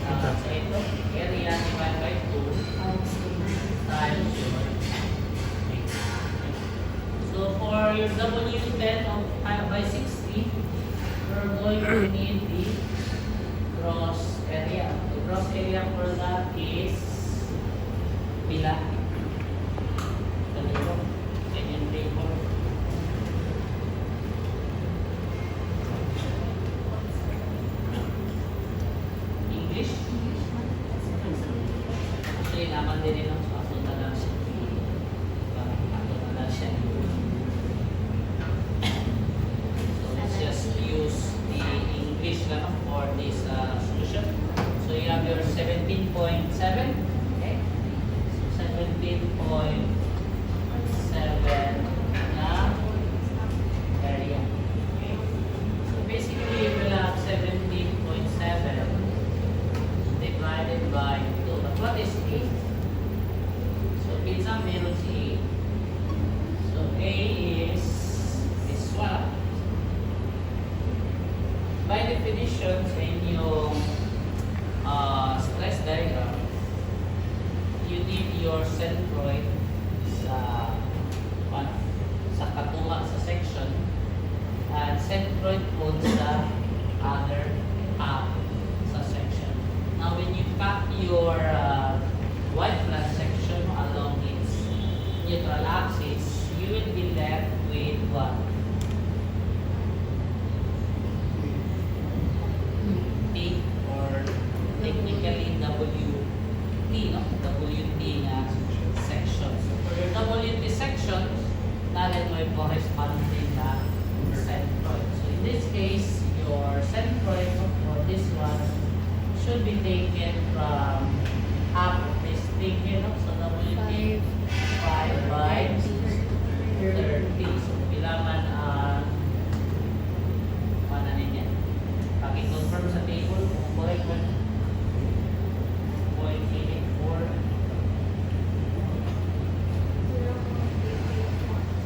So ito, area divided by 2 times your height. So for your W then of 5 by 60, we're going to need the gross area. The gross area for that is pila. Ganito. Ganyan table. English? Actually, naman din rin ang kaso na lang siya. Kaso na lang siya. So let's just use the English lang for this solution. So you have your 17.7. Okay? 17.7 na area. Okay? So basically, you will have 17.7 divided by 2. But what is A? So pinsan meron si A. So A is this one. By definition, sa inyong stress diagram, you need your centroid sa katuwa sa section and centroid po sa other half sa section. Now when you cut your white flat section along its neutral axis, you will be left with what? T, or technically WT, no? WT na section. So for your WT section, natin may corresponding na centroid. So in this case, your centroid for this one should be taken from half of this thing here, no? So WT 5 by 30. So kailangan ano ninyo? Paki-confirm sa table kung correct ba? 0.84.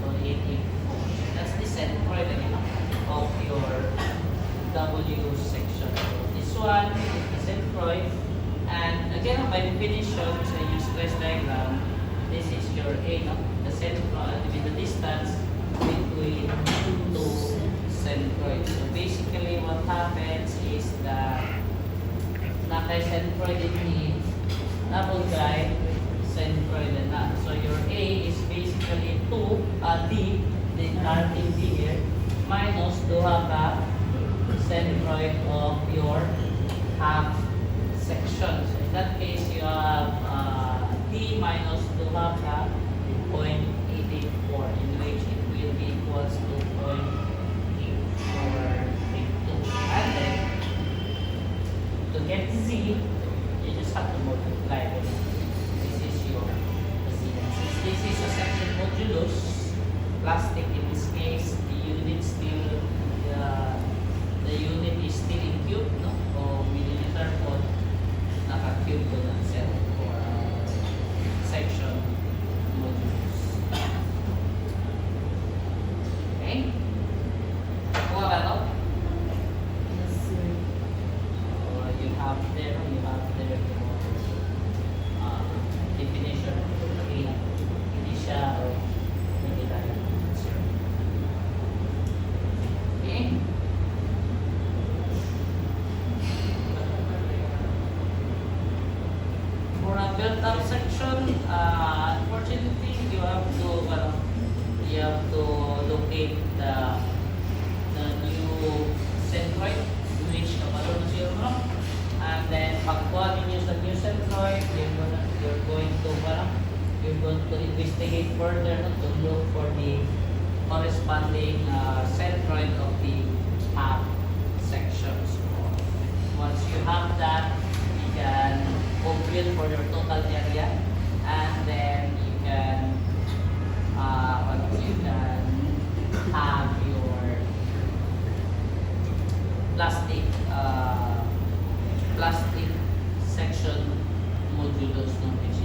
So 84. That's the centroid again, of your W section. So this one is the centroid. And again, by definition, sa yung stress diagram, this is your A, no? The centroid, the distance between two centroids. So basically, what happens is that naka-centroid ni double guide centroid na. So your A is basically 2, D, the starting D here, minus duha ka centroid of your half section. So in that case, you have D minus duha ka 0.884, in which it will be equals to 0.8432. And then, to get Z, you just have to multiply it. This is your Z. Since this is a section modulus, plastic in this case, the unit still, the unit is still in cube, no? O milliliter po, naka-cube po ng cell for section modulus. Okay? Kuha ka to? You have there the definition. Okay, hindi siya hindi tayo answer. Okay? For a built-up section, unfortunately, you have to locate the new centroid, which kapalo na siya, no? And then pagkuha ninyo sa new centroid, you're going to investigate further, no, to look for the corresponding centroid of the half sections. Once you have that, you can compute for your total area, and then you can have your plastic section modulus, no, which